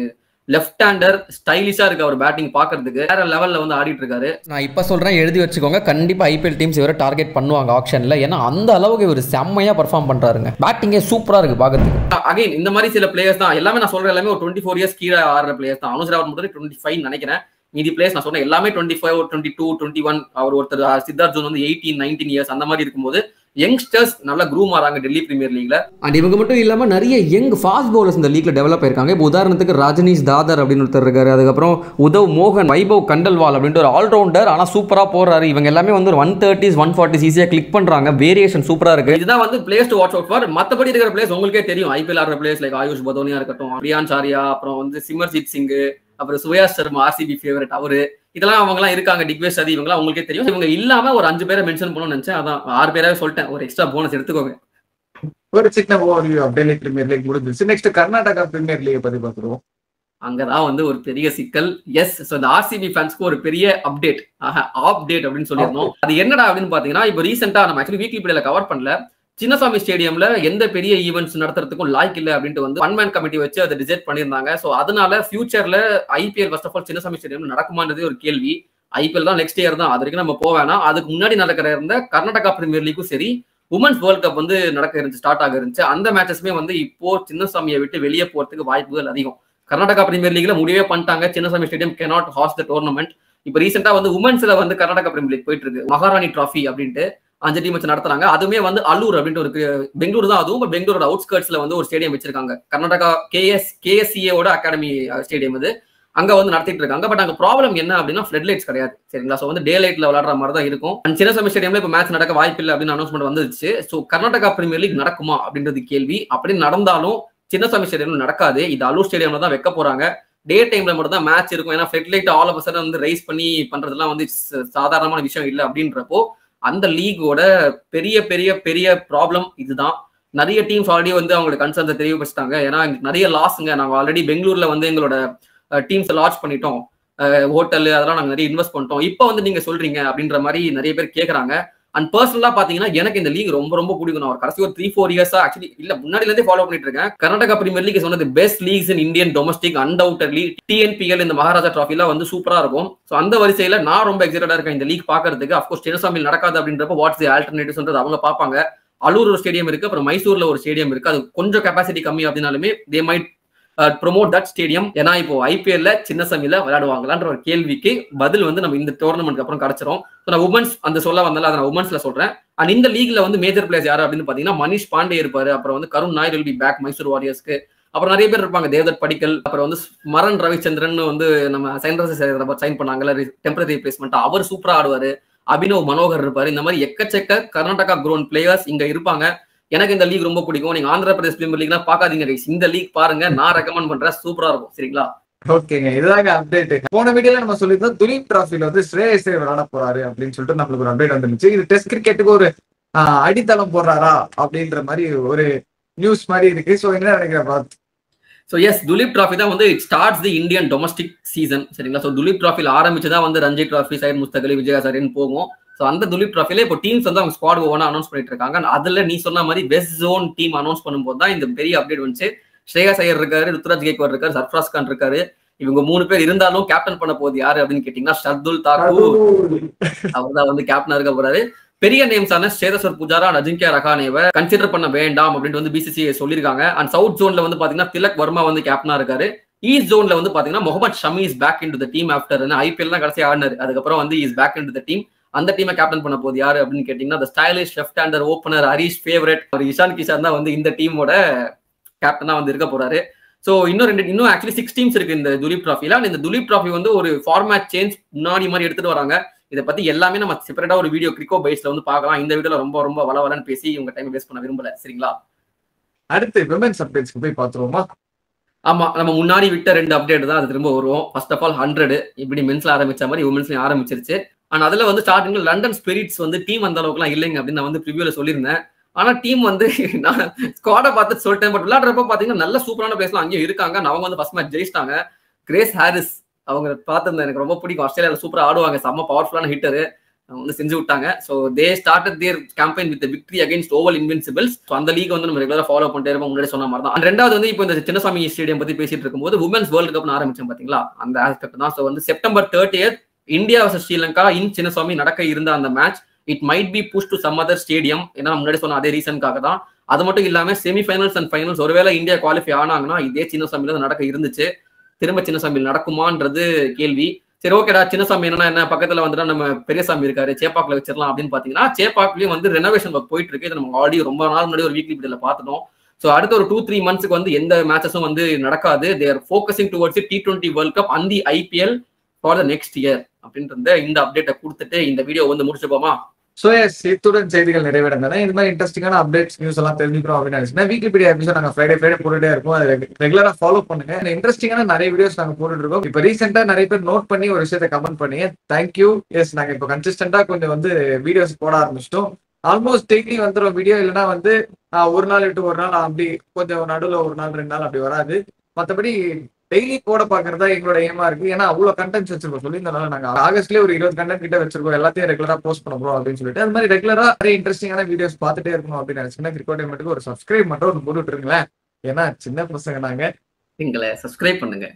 Speaker 8: லெஃப்ட் ஹேண்டர், ஸ்டைலிஷா இருக்கு அவர் பேட்டிங் பாக்குறதுக்கு, வேற லெவல்ல வந்து ஆடிட்டு இருக்காரு. நான் இப்ப சொல்றேன், எழுதி வச்சுக்கோங்க, கண்டிப்பா IPL டீம்ஸ் இவரை டார்கெட் பண்ணுவாங்க ஆக்ஷன்ல. ஏன்னா அந்த அளவுக்கு இவர் செம்மையா பர்ஃபார்ம் பண்றாருங்க, பேட்டிங்கே சூப்பரா இருக்கு பாக்குறதுக்கு. அகைன் இந்த மாதிரி சில பிளேயர்ஸ் தான் எல்லாமே நான் சொல்றேன், எல்லாமே ஒரு 24 இயர்ஸ் கீழே ஆடுற பிளேயர்ஸ் தான். அனுஜ் ராவத் மட்டும் 25 நினைக்கிறேன். மீதி பிளேயர்ஸ் நான் சொன்னேன் எல்லாமே 25, 22, 21. அவர் ஒருத்தர் சித்தார்த் ஜூன் வந்து 18, 19 இயர்ஸ் அந்த மாதிரி இருக்கும்போது யங்ஸ்டர்ஸ் நல்லா க்ரூம் ஆறாங்க டெல்லி பிரீமியர் லீக்ல. அண்ட் இவங்க மட்டும் இல்லாம நிறைய யங் ஃபாஸ்ட் பவுலர்ஸ் இந்த லீக்ல டெவலப் ஆயிருக்காங்க. இப்போ உதாரணத்துக்கு ரஜினிஷ் தாதர் அப்படின்னு ஒருத்தர் இருக்காரு. அதுக்கப்புறம் உதவ் மோகன், வைபவ் கண்டல்வால் அப்படின்ற ஒரு ஆல்ரவுண்டர், ஆனா சூப்பரா போறாரு. இவங்க எல்லாமே வந்து ஒரு 130s 140s ஈஸியா கிளிக் பண்றாங்க. வேரியேஷன் சூப்பரா இருக்கு. இதுதான் வந்து players to watch out for. மத்தபடி இருக்கிற பிளேயர்ஸ் உங்களுக்கே தெரியும், IPL ஆடுற பிளேயர்ஸ் லைக் ஆயுஷ் பதோனியா இருக்கட்டும், பிரியான் சாரியா, அப்புறம் வந்து சிமர்ஜித் சிங், அப்புறம் சுயாஷ் சர்மா RCB ஃபேவரட் அவரு, இதெல்லாம் அவங்க எல்லாம் இருக்காங்க. டிக்வேஷ் சதி, இவங்க உங்களுக்கே தெரியும். இவங்க இல்லாம ஒரு 5 பேரை மென்ஷன் பண்ணணும்னு நினைச்சேன், அதான் 6 பேராவே சொல்லிட்டேன். ஒரு எக்ஸ்ட்ரா போனஸ் எடுத்துக்கோங்க.
Speaker 4: ஒரு சின்ன overview of Delhi premier league முடிஞ்சிருச்சு. நெக்ஸ்ட் கர்நாடகா பிரீமியர் லீக் பத்தி பார்த்துருவோம்.
Speaker 8: அங்கதான் வந்து ஒரு பெரிய சிக்கல். எஸ், ஸோ இந்த RCB ஃபேன்ஸ்க்கு ஒரு பெரிய அப்டேட் அப்படின்னு சொல்லியிருந்தோம். அது என்னடா அப்படின்னு பாத்தீங்கன்னா, இப்போ ரீசெண்டா நம்ம ஆக்சுவலி வீக்லி பிளேல கவர் பண்ணல, சின்னசாமி ஸ்டேடியம்ல எந்த பெரிய ஈவெண்ட்ஸ் நடத்துறதுக்கும் லாய்க்கு இல்லை அப்படின்ட்டு வந்து ஒன் மேன் கமிட்டி வச்சு அதை டிசைட் பண்ணியிருந்தாங்க. ஸோ அதனால ஃபியூச்சர்ல IPL first of all Chinnaswamy stadium நடக்குமான்றதே ஒரு கேள்வி. IPL தான் நெக்ஸ்ட் இயர் தான், அது வரைக்கும் நம்ம போவேனா. அதுக்கு முன்னாடி நடக்கிற இருந்த கர்நாடகா பிரீமியர் லீக்கும் சரி, உமன்ஸ் வேர்ல்ட் கப் வந்து நடக்க இருந்துச்சு, ஸ்டார்ட் ஆக இருந்துச்சு. அந்த மேட்சஸ்மே வந்து இப்போ சின்னசாமியை விட்டு வெளியே போறதுக்கு வாய்ப்புகள் அதிகம். கர்நாடகா பிரீமியர் லீக்ல முடிவே பண்ணிட்டாங்க, Chinnaswamy stadium cannot host the tournament. இப்போ ரீசெண்டா வந்து உமன்ஸ்ல வந்து கர்நாடகா பிரீமியர் லீக் போயிட்டு இருக்கு, மகாராணி டிராஃபி அப்படின்ட்டு 5 டீம் வச்சு நடத்துறாங்க. அதுவுமே வந்து அல்லூர் அப்படின்ட்டு ஒரு பெங்களூர் தான், அதுவும் பெங்களூரோட அவுட்ஸ்கர்ட்ஸ்ல வந்து ஒரு ஸ்டேடியம் வச்சிருக்காங்க. கர்நாடகா KSCA அகாடமி ஸ்டேடியம் இது, அங்க வந்து நடத்திட்டு இருக்காங்க. பட் அங்க ப்ராப்ளம் என்ன அப்படின்னா ஃபிளட் லைட்ஸ் கிடையாது, சரிங்களா. ஸோ வந்து டே லைட்ல விளையாடுற மாதிரி தான் இருக்கும். அண்ட் சின்னசாமி ஸ்டேடியம்ல இப்போ மேட்ச் நடக்க வாய்ப்பு இல்லை அப்படின்னு அனௌன்ஸ்மெண்ட் வந்துருச்சு. ஸோ கர்நாடகா பிரீமியர் லீக் நடக்குமா அப்படின்றது கேள்வி. அப்படி நடந்தாலும் சின்னசாமி ஸ்டேடியம்ல நடக்காது, இது அல்லூர் ஸ்டேடியம்ல தான் வைக்க போறாங்க. டே டைம்ல மட்டும் தான் மேட்ச் இருக்கும். ஏன்னா flood light all of a sudden வந்து ரைஸ் பண்ணி பண்றதுலாம் வந்து சாதாரணமான விஷயம் இல்லை. அப்படின்றப்போ அந்த லீகோட பெரிய பெரிய பெரிய ப்ராப்ளம் இதுதான். நிறைய டீம்ஸ் ஆல்ரெடி வந்து அவங்களோட கன்சர்ன்ஸை தெரியவச்சுட்டாங்க. ஏன்னா நிறைய லாஸுங்க, நாங்கள் ஆல்ரெடி பெங்களூர்ல வந்து எங்களோட டீம்ஸ் லான்ச் பண்ணிட்டோம், ஹோட்டல் அதெல்லாம் நாங்கள் நிறைய இன்வெஸ்ட் பண்ணிட்டோம், இப்போ வந்து நீங்க சொல்றீங்க அப்படின்ற மாதிரி நிறைய பேர் கேட்கறாங்க. அண்ட் பர்சனலா பாத்தீங்கன்னா எனக்கு இந்த லீக் ரொம்ப ரொம்ப பிடிக்கும். நான் ஒரு கடைசி ஒரு 3-4 இயர்ஸா ஆக்சுவலி இல்ல முன்னாடில இருந்தே ஃபாலோ பண்ணிட்டு இருக்கேன். Karnataka premier league is one of the best leagues in Indian domestic undoubtedly. TNPL இந்த மகாராஜா டிராஃபிலாம் வந்து சூப்பரா இருக்கும். ஸோ அந்த வரிசையில நான் ரொம்ப எக்ஸைட்டடா இருக்கேன் இந்த லீக் பாக்குறதுக்கு. அஃப்கோர்ஸ் சின்னசாமியில் நடக்காது அப்படின்றப்ப வாட்ஸ் தி ஆல்டர்னேட்டிவ்ஸ் அவங்க பார்ப்பாங்க. அலூர் ஒரு ஸ்டேடியம் இருக்கு, அப்புறம் மைசூர்ல ஒரு ஸ்டேடியம் இருக்கு. அது கொஞ்சம் கெப்பாசிட்டி கம்மி அப்படின்னாலுமே they might promote that stadium. ஏன்னா இப்போ IPL சின்னசாமியில விளையாடுவாங்களான்ற ஒரு கேள்விக்கு பதில் வந்து நம்ம இந்த டோர்னமெண்ட் அப்புறம் கிடைச்சிரும். நான் உமன்ஸ் அந்த சொல்ல வந்தாலும் அதை நான் உமன்ஸ்ல சொல்றேன். அண்ட் இந்த லீக்ல வந்து மேஜர் பிளேயர்ஸ் யாரு அப்படின்னு பாத்தீங்கன்னா மனிஷ் பாண்டே இருப்பாரு, அப்புறம் வந்து Karun Nair will be back Mysore வாரியர்ஸ்க்கு, அப்புறம் நிறைய பேர் இருப்பாங்க, தேவ்தத் படிக்கல், அப்புறம் வந்து மரன் ரவிச்சந்திரன் வந்து நம்ம சைன்ரைசர்ஸ் சைன் பண்ணாங்கல்ல டெம்பரரி ரிப்ளேஸ்மெண்ட், அவர் சூப்பரா ஆடுவாரு. அபினவ் மனோகர் இருப்பாரு. இந்த மாதிரி எக்கச்சக்க கர்நாடகா க்ரோன் பிளேயர்ஸ் இங்க இருப்பாங்க. எனக்கு இந்த லீக் ரொம்ப பிடிக்கும். நீங்க ஆந்திர பிரதேஷ் பிரீமியர் லீக்னா பாக்காதீங்க கைஸ், இந்த லீக் பாருங்க, நான் ரெக்கமெண்ட் பண்றேன், சூப்பரா இருக்கும், சரிங்களா.
Speaker 4: ஓகேங்க, இதுதாங்க அப்டேட். போன வீடியோல நம்ம சொல்லியிருந்தோம் துலீப் டிராஃபில வந்து ஸ்ரேயஸ் ஐயர் விளையாட போறாரு அப்படின்னு சொல்லிட்டு நம்மளுக்கு ஒரு அப்டேட் வந்துருச்சு. இது டெஸ்ட் கிரிக்கெட்டுக்கு ஒரு அடித்தளம் போடுறாரா அப்படின்ற மாதிரி ஒரு நியூஸ் மாதிரி இருக்கு. சோ என்ன நினைக்கிறேன்?
Speaker 8: ஸோ எஸ், துலீப் டிராஃபி தான் வந்து it starts the Indian domestic season, சரிங்களா? ஸோ துலீப் டிராஃபியில் ஆரம்பிச்சுதான் வந்து ரஞ்சி டிராஃபி, சையத் முஸ்தக் அலி, விஜயஹாசாரின்னு போகும். ஸோ அந்த துலீப் டிராஃபில இப்போ டீம்ஸ் வந்து அவங்க ஸ்குவாட் ஒவ்வொன்றா அனௌன்ஸ் பண்ணிட்டு இருக்காங்க. அதுல நீ சொன்ன மாதிரி வெஸ்ட் ஜோன் டீம் அனௌன்ஸ் பண்ணும்போது தான் இந்த பெரிய அப்டேட் வந்துச்சு. ஸ்ரேயஸ் ஐயர் இருக்காரு, ருத்ராஜ் கேக்வாட் இருக்காரு, சர்ஃப்ராஸ் கான் இருக்காரு. இவங்க 3 பேர் இருந்தாலும் கேப்டன் பண்ண போகுது யாரு அப்படின்னு கேட்டீங்கன்னா ஷர்துல் தாக்கூர். அவர் தான் வந்து கேப்டனா இருக்க போறாரு. பெரிய நேம்ஸான சேதஸ்வர் புஜாரா, அஜிங்கியா ரஹானேவை கன்சிடர் பண்ண வேண்டாம் அப்படின்னு வந்து பிசிசிஐ சொல்லியிருக்காங்க. அண்ட் சவுத் ஜோன்ல வந்து பாத்தீங்கன்னா திலக் வர்மா வந்து கேப்டனா இருக்காரு. ஈஸ்ட் ஜோன்ல வந்து பாத்தீங்கன்னா Mohammed Shami is back in to the team after IPL தான் கடைசி ஆடினாரு. அதுக்கப்புறம் வந்து is back in to the team. அந்த டீமை கேப்டன் பண்ண போகுது யாரு அப்படின்னு கேட்டீங்கன்னா the stylish left hander opener Harish favourite Ishan Kishan தான் வந்து இந்த டீமோட கேப்டனா வந்து இருக்க போறாரு. ஸோ இன்னும் ஆக்சுவலி 6 டீம்ஸ் இருக்கு இந்த துலீப் டிராஃபில. இந்த துலீப் டிராஃபி வந்து ஒரு ஃபார்மேட் சேஞ்ச் முன்னாடி மாதிரி எடுத்துட்டு வராங்க. இதை பத்தி எல்லாமே நம்ம செப்பரேட்டா ஒரு வீடியோ கிரிக்கோ பைஸ்ல வந்து பார்க்கலாம். இந்த வீடியோல ரொம்ப வளவலன்னு பேசி உங்க டைம் வேஸ்ட் பண்ண விரும்பல, சரிங்களா?
Speaker 4: அடுத்து விமென்ஸ் அப்டேட்ஸ்க்கு போய் பாத்துருவோமா?
Speaker 8: ஆமா, நம்ம முன்னாடி விட்ட 2 அப்டேட் தான் அது திரும்ப வருவோம். ஃபர்ஸ்ட் ஆஃப் ஆல் 100 இப்படி மென்ஸ்ல ஆரம்பிச்ச மாதிரி உமன்ஸ்லயும் ஆரம்பிச்சிருச்சு. ஆனா அதுல வந்து ஸ்டார்டிங்ல லண்டன் ஸ்பிரிட்ஸ் வந்து டீம் அந்த அளவுக்குலாம் இல்லைங்க அப்படின்னு நான் வந்து ப்ரிவியூல சொல்லியிருந்தேன். ஆனா டீம் வந்து நான் ஸ்குவாட பார்த்து சொல்லிட்டேன். பட் விளையாடுறப்ப பாத்தீங்கன்னா நல்ல சூப்பரான பிளேஸ்லாம் அங்கேயும் இருக்காங்க. அவங்க வந்து ஃபர்ஸ்ட் மேட்ச் ஜெயிச்சிட்டாங்க. கிரேஸ் ஹாரிஸ் அவங்க பார்த்துருந்தேன், எனக்கு ரொம்ப பிடிக்கும். ஆஸ்திரேலியாவில் சூப்பரா ஆடுவாங்க, செம்ம பவர்ஃபுல்லான ஹிட்டரு. அவங்க வந்து செஞ்சு விட்டாங்க. So they started their campaign with victory against Oval Invincibles. So அந்த லீக் வந்து நம்ம ரெகுலரா ஃபாலோ பண்ணிட்டே இருப்போம், முன்னாடி சொன்ன மாதிரி தான். ரெண்டாவது வந்து இப்போ இந்த சின்னசாமி ஸ்டேடியம் பத்தி பேசிட்டு இருக்கும்போது உமன்ஸ் வேர்ல்டு கப்னு ஆரம்பிச்சோம் பாத்தீங்களா, அந்த ஆஸ்பெக்ட் தான். ஸோ வந்து September 30 India versus Sri Lanka in Chinnaswamy நடக்க இருந்த அந்த match it might be push to some other stadium. ஏன்னா முன்னாடி சொன்ன அதே ரீசனுக்காக தான். அது மட்டும் இல்லாம செமிஃபைனல்ஸ் அண்ட் ஃபைனல்ஸ் ஒருவேளை இந்தியா குவாலிஃபை ஆனாங்கன்னா இதே சின்னசாமியில நடக்க இருந்துச்சு. திரும்ப சின்னசாமியில் நடக்குமான்றது கேள்வி. சரி, ஓகேடா, சின்னசாமி என்ன பக்கத்துல வந்துட்டா நம்ம பெரியசாமி இருக்காரு, சேப்பாக்குல வச்சிடலாம் அப்படின்னு பாத்தீங்கன்னா சேப்பாக்குலயும் வந்து ரெனோவேஷன் ஒர்க் போயிட்டு இருக்கு. நம்ம ஆல்ரெடி ரொம்ப நாள் முன்னாடி ஒரு வீக்லி வீடியோல பார்த்துட்டோம். ஸோ அடுத்த ஒரு 2-3 மந்த்ஸ்க்கு வந்து எந்த மேட்சஸும் வந்து நடக்காது. They are focusing towards T20 world cup and the IPL for the next year அப்படின்றத இந்த அப்டேட்டை கொடுத்துட்டு இந்த வீடியோ வந்து முடிச்சுப்போமா?
Speaker 4: சோ எஸ், இத்துடன் செய்திகள் நிறைவேறதானே. இது மாதிரி இன்ட்ரெஸ்டிங்கான அப்டேட்ஸ் நியூஸ் எல்லாம் தெரிஞ்சுக்கிறோம் அப்படின்னு நினைச்சேன். வீக்லி எபிசோட் நாங்க ஃப்ரைடே போட்டுட்டே இருக்கோம். அது ரெகுலரா ஃபாலோ பண்ணுங்க. இன்ட்ரெஸ்டிங்கான நிறைய வீடியோஸ் நாங்க போட்டுட்டு இருக்கோம். இப்போ ரீசெண்டா நிறைய பேர் நோட் பண்ணி ஒரு விஷயத்தை கமெண்ட் பண்ணி தேங்க்யூ. எஸ், நாங்க இப்போ கன்சிஸ்டன்டா கொஞ்சம் வந்து வீடியோஸ் போட ஆரம்பிச்சிட்டோம். ஆல்மோஸ்ட் டெய்லி வந்துடும் வீடியோ. இல்லைன்னா வந்து ஒரு நாள் விட்டு ஒரு நாள் அப்படி கொஞ்சம் நடுவில் 1 நாள் 2 நாள் அப்படி வராது. மற்றபடி டெய்லி போட பாக்குறதா எங்களோட ஏமா இருக்கு. ஏன்னா அவ்வளவு கண்டென்ட்ஸ் வச்சிருக்கோம். சொல்லியிருந்தனால நாங்க ஆகஸ்ட்லயே ஒரு 20 கண்டென்ட் கிட்ட வச்சிருக்கோம். எல்லாத்தையும் ரெகுலரா போஸ்ட் பண்ண போறோம் அப்படின்னு சொல்லிட்டு அது மாதிரி ரெகுலரா நிறைய இன்ட்ரெஸ்டிங்கான வீடியோஸ் பார்த்துட்டே இருக்கணும் அப்படின்னு நினைச்சீங்கன்னா கிரிக்கெட் ஒரு சப்ஸ்கிரைப் மட்டும் போட்டுட்டு இருங்களேன். ஏன்னா சின்ன பசங்க நாங்க.
Speaker 8: எங்களை சப்ஸ்கிரைப் பண்ணுங்க.